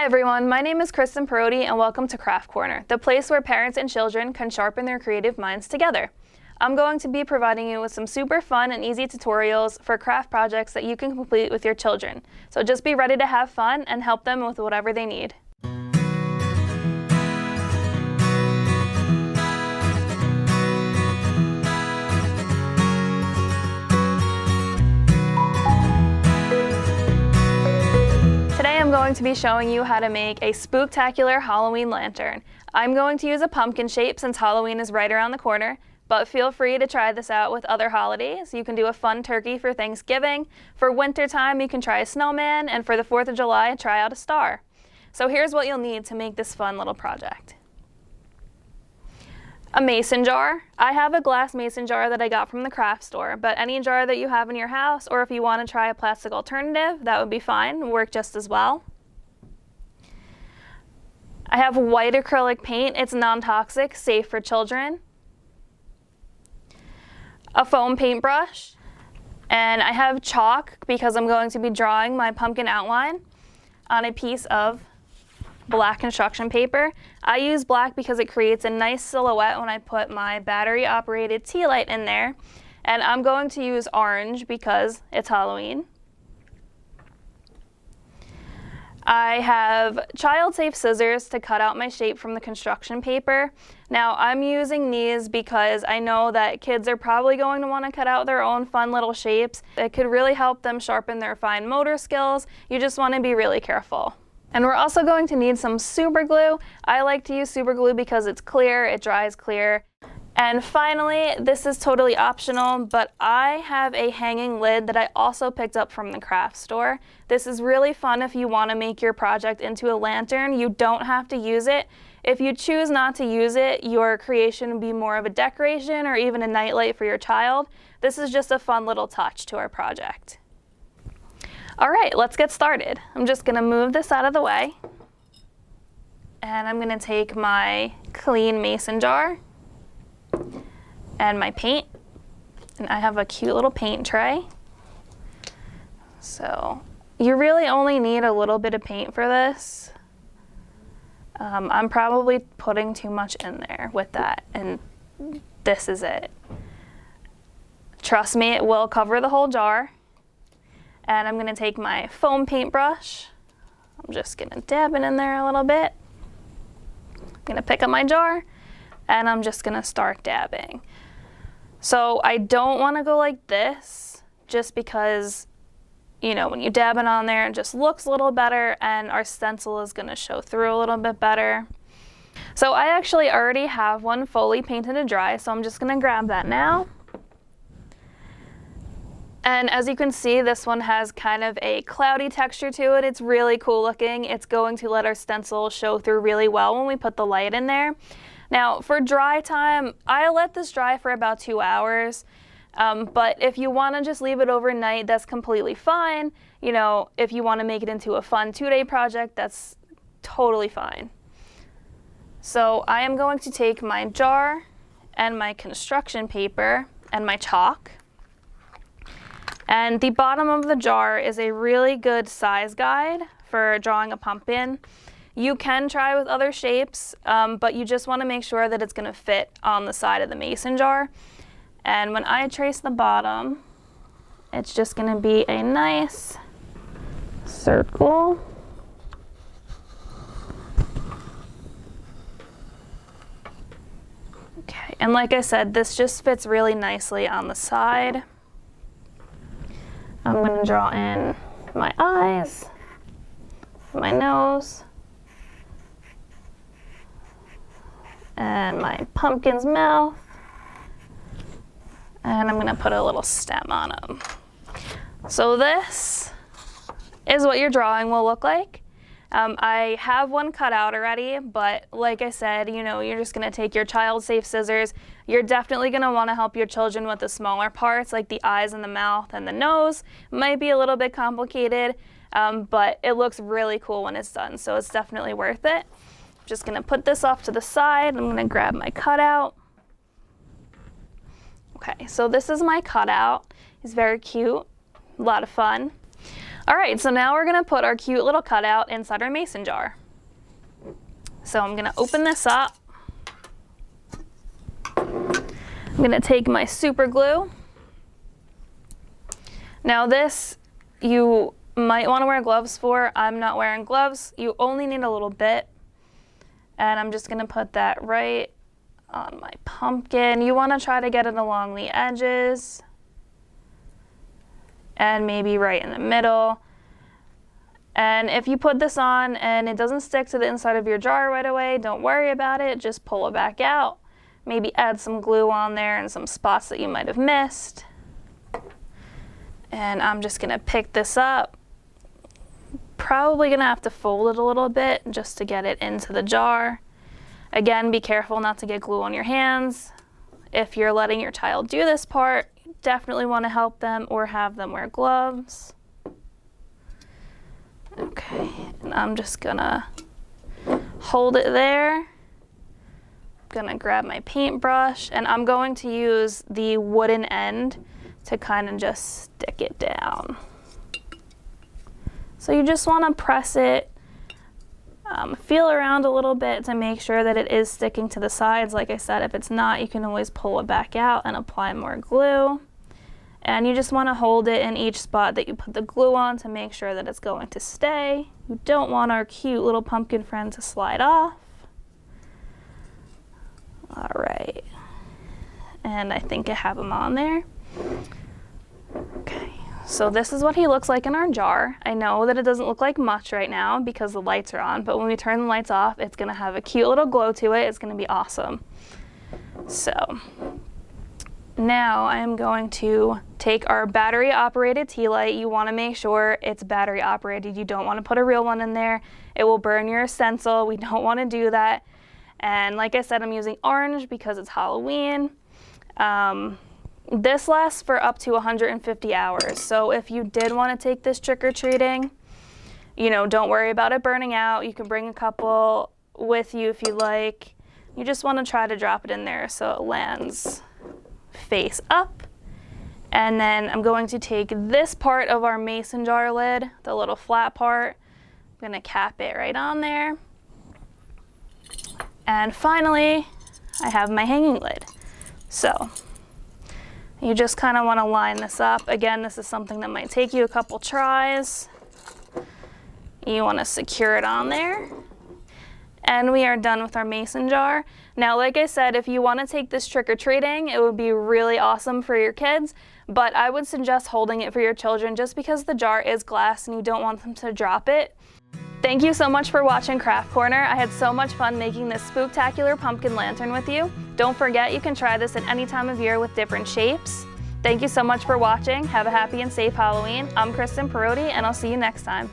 Hi everyone, my name is Kristen Parodi and welcome to Craft Corner, the place where parents and children can sharpen their creative minds together. I'm going to be providing you with some super fun and easy tutorials for craft projects that you can complete with your children. So just be ready to have fun and help them with whatever they need. Today I'm going to be showing you how to make a spooktacular Halloween lantern. I'm going to use a pumpkin shape since Halloween is right around the corner, but feel free to try this out with other holidays. You can do a fun turkey for Thanksgiving, for winter time you can try a snowman, and for the 4th of July try out a star. So here's what you'll need to make this fun little project. A mason jar. I have a glass mason jar that I got from the craft store, but any jar that you have in your house, or if you want to try a plastic alternative, that would be fine, work just as well. I have white acrylic paint. It's non-toxic, safe for children. A foam paintbrush, and I have chalk because I'm going to be drawing my pumpkin outline on a piece of black construction paper. I use black because it creates a nice silhouette when I put my battery-operated tea light in there. And I'm going to use orange because it's Halloween. I have child-safe scissors to cut out my shape from the construction paper. Now I'm using these because I know that kids are probably going to want to cut out their own fun little shapes. It could really help them sharpen their fine motor skills. You just want to be really careful. And we're also going to need some super glue. I like to use super glue because it's clear, it dries clear. And finally, this is totally optional, but I have a hanging lid that I also picked up from the craft store. This is really fun if you want to make your project into a lantern. You don't have to use it. If you choose not to use it, your creation will be more of a decoration or even a nightlight for your child. This is just a fun little touch to our project. All right, let's get started. I'm just gonna move this out of the way. And I'm gonna take my clean mason jar and my paint. And I have a cute little paint tray. So you really only need a little bit of paint for this. I'm probably putting too much in there with that, and this is it. Trust me, it will cover the whole jar. And I'm gonna take my foam paintbrush. I'm just gonna dab it in there a little bit. I'm gonna pick up my jar and I'm just gonna start dabbing. So I don't wanna go like this just because, you know, when you dab it on there, it just looks a little better and our stencil is gonna show through a little bit better. So I actually already have one fully painted to dry, so I'm just gonna grab that now. And as you can see, this one has kind of a cloudy texture to it. It's really cool looking. It's going to let our stencil show through really well when we put the light in there. Now for dry time, I let this dry for about 2 hours. But if you want to just leave it overnight, that's completely fine. You know, if you want to make it into a fun 2-day project, that's totally fine. So I am going to take my jar and my construction paper and my chalk. And the bottom of the jar is a really good size guide for drawing a pumpkin. You can try with other shapes, but you just want to make sure that it's going to fit on the side of the mason jar. And when I trace the bottom, it's just going to be a nice circle. Okay, and like I said, this just fits really nicely on the side. I'm going to draw in my eyes, my nose, and my pumpkin's mouth. And I'm going to put a little stem on him. So this is what your drawing will look like. I have one cut out already, but like I said, you know, you're just gonna take your child-safe scissors. You're definitely gonna wanna help your children with the smaller parts, like the eyes and the mouth and the nose. Might be a little bit complicated, but it looks really cool when it's done, so it's definitely worth it. I'm just gonna put this off to the side. I'm gonna grab my cutout. Okay, so this is my cutout. He's very cute, a lot of fun. All right, so now we're gonna put our cute little cutout inside our mason jar. So I'm gonna open this up. I'm gonna take my super glue. Now this, you might wanna wear gloves for. I'm not wearing gloves. You only need a little bit. And I'm just gonna put that right on my pumpkin. You wanna try to get it along the edges and maybe right in the middle. And if you put this on and it doesn't stick to the inside of your jar right away, don't worry about it, just pull it back out. Maybe add some glue on there and some spots that you might have missed. And I'm just gonna pick this up. Probably gonna have to fold it a little bit just to get it into the jar. Again, be careful not to get glue on your hands. If you're letting your child do this part, you definitely wanna help them or have them wear gloves. Okay, and I'm just gonna hold it there. I'm gonna grab my paintbrush and I'm going to use the wooden end to kind of just stick it down. So you just wanna press it, feel around a little bit to make sure that it is sticking to the sides. Like I said, if it's not, you can always pull it back out and apply more glue. And you just want to hold it in each spot that you put the glue on to make sure that it's going to stay. You don't want our cute little pumpkin friend to slide off. All right. And I think I have him on there. Okay, so this is what he looks like in our jar. I know that it doesn't look like much right now because the lights are on, but when we turn the lights off, it's gonna have a cute little glow to it. It's gonna be awesome. So now I am going to take our battery operated tea light. You want to make sure it's battery operated. You don't want to put a real one in there. It will burn your stencil. We don't want to do that. And like I said, I'm using orange because it's Halloween. This lasts for up to 150 hours. So if you did want to take this trick-or-treating, don't worry about it burning out. You can bring a couple with you if you like. You just want to try to drop it in there so it lands face up. And then I'm going to take this part of our mason jar lid, the little flat part. I'm gonna cap it right on there. And finally, I have my hanging lid. So you just kind of want to line this up. Again, this is something that might take you a couple tries. You want to secure it on there. And we are done with our mason jar. Now, like I said, if you want to take this trick-or-treating, it would be really awesome for your kids, but I would suggest holding it for your children just because the jar is glass and you don't want them to drop it. Thank you so much for watching Craft Corner. I had so much fun making this spooktacular pumpkin lantern with you. Don't forget, you can try this at any time of year with different shapes. Thank you so much for watching. Have a happy and safe Halloween. I'm Kristen Perotti, and I'll see you next time.